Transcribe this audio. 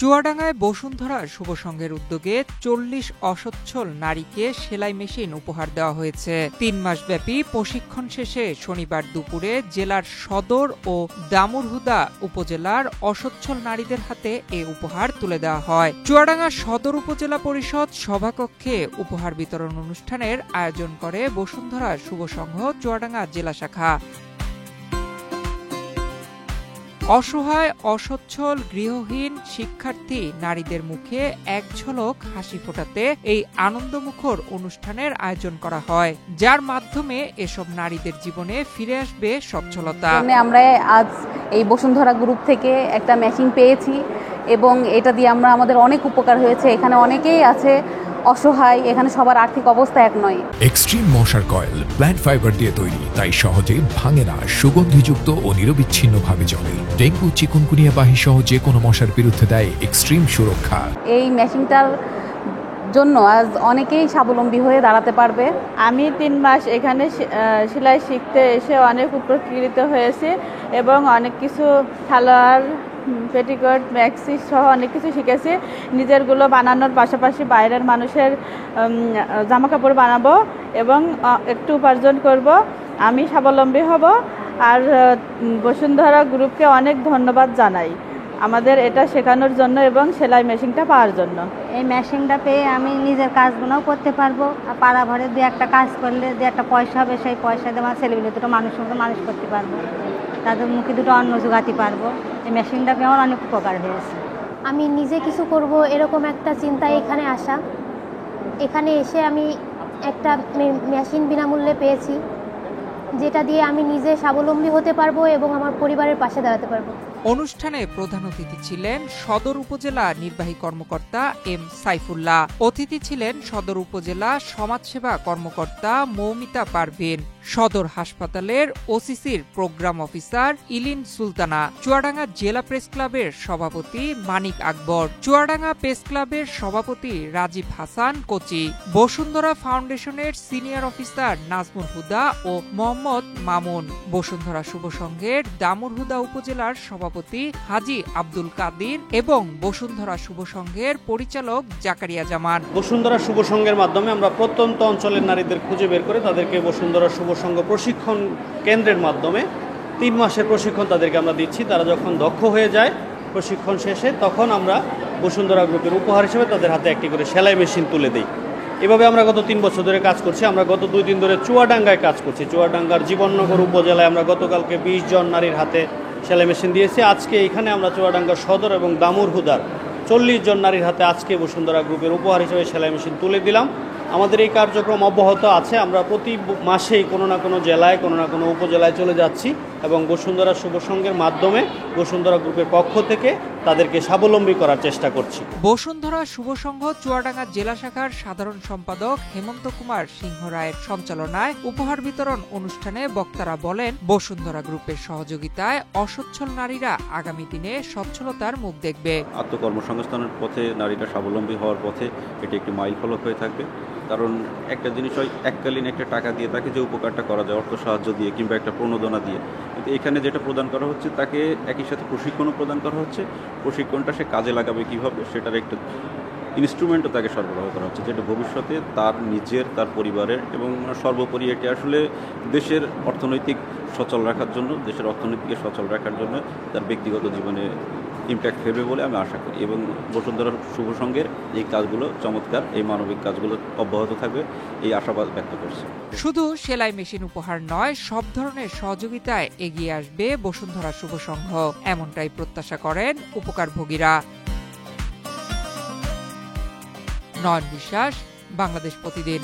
চুয়াডাঙ্গায় বসুন্ধরা শুভ সংঘের উদ্যোগে ৪০ অসচ্ছল নারীকে সেলাই মেশিন উপহার দেওয়া হয়েছে। ৩ মাসব্যাপী প্রশিক্ষণ শেষে শনিবার দুপুরে জেলার সদর ও দামুড়হুদা উপজেলার অসচ্ছল নারীদের হাতে এ উপহার তুলে দেওয়া হয়। চুয়াডাঙ্গা সদর উপজেলা পরিষদ সভাকক্ষে উপহার বিতরণ অনুষ্ঠানের আয়োজন করে বসুন্ধরা শুভ সংঘ চুয়াডাঙ্গা জেলা শাখা। অসহায়, অসচ্ছল, গৃহহীন শিক্ষার্থী নারীদের মুখে এক ঝলক হাসি ফোটাতে এই আনন্দমুখর অনুষ্ঠানের আয়োজন করা হয়, যার মাধ্যমে এসব নারীদের জীবনে ফিরে আসবে সচ্ছলতা। আমরা আজ এই বসুন্ধরা গ্রুপ থেকে একটা মেশিন পেয়েছি এবং এটা দিয়ে আমাদের অনেক উপকার হয়েছে। এখানে অনেকেই আছে অসহায়, এখানে সবার আর্থিক অবস্থা এক নয়। এক্সট্রিম মশার কয়েল প্ল্যান্ট ফাইবার দিয়ে তৈরি, তাই সহজে ভাঙে না, সুগন্ধিযুক্ত ও নিরবিচ্ছিন্নভাবে চলে। ডেঙ্গু, চিকুনগুনিয়া বাহি সহ যে কোনো মশার বিরুদ্ধে দেয় এক্সট্রিম সুরক্ষা। এই মেশিনটার জন্য আজ অনেকেই স্বাবলম্বী হয়ে দাঁড়াতে পারবে। আমি 3 মাস এখানে সেলাই শিখতে এসে অনেক উপকৃত হয়েছে এবং অনেক কিছু সালোয়ার, পেটিকোট, ম্যাক্সি সহ অনেক কিছু শিখেছি। নিজেরগুলো বানানোর পাশাপাশি বাইরের মানুষের জামা কাপড় বানাবো এবং একটু উপার্জন করব। আমি স্বাবলম্বী হব। আর বসুন্ধরা গ্রুপকে অনেক ধন্যবাদ জানাই আমাদের এটা শেখানোর জন্য এবং সেলাই মেশিনটা পাওয়ার জন্য। এই মেশিনটা পেয়ে আমি নিজের কাজগুলোও করতে পারবো। পাড়া ঘরে দু একটা কাজ করলে যে একটা পয়সা হবে, সেই পয়সা দিয়ে আমার ছেলেগুলো দুটো মানুষ করতে পারবো, তাদের মুখে দুটো অন্ন জোগাতে পারবো। এই মেশিনটা পেয়ে আমার অনেক উপকার হয়েছে। আমি নিজে কিছু করব এরকম একটা চিন্তায় এখানে আসা। এখানে এসে আমি একটা মেশিন বিনামূল্যে পেয়েছি, যেটা দিয়ে আমি নিজে স্বাবলম্বী হতে পারবো এবং আমার পরিবারের পাশে দাঁড়াতে পারবো। অনুষ্ঠানে প্রধান অতিথি ছিলেন সদর উপজেলা নির্বাহী কর্মকর্তা এম সাইফুল্লাহ। অতিথি ছিলেন সদর উপজেলা সমাজসেবা কর্মকর্তা মৌমিতা পারভিন, সদর হাসপাতালের ওসিসির প্রোগ্রাম অফিসার ইলিন সুলতানা, চুয়াডাঙ্গা জেলা প্রেস ক্লাবের সভাপতি মানিক আকবর, চুয়াডাঙ্গা প্রেস ক্লাবের সভাপতি রাজীব হাসান কোচি, বসুন্ধরা ফাউন্ডেশনের সিনিয়র অফিসার নাজমুল হুদা ও মোহাম্মদ মামুন, বসুন্ধরা শুভ সংঘের দামুড়হুদা উপজেলার সভাপতি হাজী আব্দুল কাদির এবং বসুন্ধরা শুভ সংঘের পরিচালক জাকারিয়া জামান। বসুন্ধরা শুভ সংঘের মাধ্যমে আমরা প্রত্যন্ত অঞ্চলের নারীদের খুঁজে বের করে তাদেরকে বসুন্ধরা শুভ সংঘ প্রশিক্ষণ কেন্দ্রের মাধ্যমে 3 মাসের প্রশিক্ষণ তাদেরকে আমরা দিচ্ছি। তারা যখন দক্ষ হয়ে যায় প্রশিক্ষণ শেষে, তখন আমরা বসুন্ধরা গ্রুপের উপহার হিসেবে তাদের হাতে একটি করে সেলাই মেশিন তুলে দিই। এভাবে আমরা গত 3 বছর ধরে কাজ করছি। আমরা গত 2 দিন ধরে চুয়াডাঙ্গায় কাজ করছি। চুয়াডাঙ্গার জীবননগর উপজেলায় আমরা গতকালকে 20 জন নারীর হাতে সেলাই মেশিন দিয়েছি। আজকে এখানে আমরা চুয়াডাঙ্গা সদর এবং দামুড়হুদার 40 জন নারীর হাতে আজকে বসুন্ধরা গ্রুপের উপহার হিসেবে সেলাই মেশিন তুলে দিলাম। আমাদের এই কার্যক্রম অব্যাহত আছে। আমরা প্রতি মাসেই কোনো না কোনো জেলায়, কোনো না কোনো উপজেলায় চলে যাচ্ছি এবং বসুন্ধরা শুভ সংঘের মাধ্যমে বসুন্ধরা গ্রুপের পক্ষ থেকে তাদেরকে স্বাবলম্বী করার চেষ্টা করছি। বসুন্ধরা শুভ সংঘ চুয়াডাঙ্গা জেলা শাখার সাধারণ সম্পাদক হেমন্ত কুমার সিংহ রায়ের সঞ্চালনায় উপহার বিতরণ অনুষ্ঠানে বক্তারা বলেন, বসুন্ধরা গ্রুপের সহযোগিতায় অসচ্ছল নারীরা আগামী দিনে সচ্ছলতার মুখ দেখবে। আত্মকর্মসংস্থানের পথে নারীরা স্বাবলম্বী হওয়ার পথে এটি একটি মাইল ফলক হয়ে থাকবে। কারণ একটা জিনিস হয় এককালীন একটা টাকা দিয়ে তাকে যে উপকারটা করা যায়, অর্থ সাহায্য দিয়ে কিংবা একটা প্রণোদনা দিয়ে, কিন্তু এখানে যেটা প্রদান করা হচ্ছে তাকে একই সাথে প্রশিক্ষণও প্রদান করা হচ্ছে। প্রশিক্ষণটা সে কাজে লাগাবে কীভাবে সেটার একটা ইনস্ট্রুমেন্টও তাকে সরবরাহ করা হচ্ছে, যেটা ভবিষ্যতে তার নিজের, তার পরিবারের এবং সর্বোপরি এটি আসলে দেশের অর্থনৈতিক সচল রাখার জন্য, দেশের অর্থনীতিকে সচল রাখার জন্য তার ব্যক্তিগত জীবনে ইম্প্যাক্ট ফেলবে বলে আমি আশা করি। এবং বসুন্ধরা শুভ সংঘের এই কাজগুলো চমৎকার, এই মানবিক কাজগুলো অব্যাহত থাকবে এই আশাবাদ ব্যক্ত করছি। শুধু সেলাই মেশিন উপহার নয়, সব ধরনের সহযোগিতায় এগিয়ে আসবে বসুন্ধরা শুভ সংঘ, এমনটাই প্রত্যাশা করেন উপকারভোগীরা। নয়ন বিশ্বাস, বাংলাদেশ প্রতিদিন।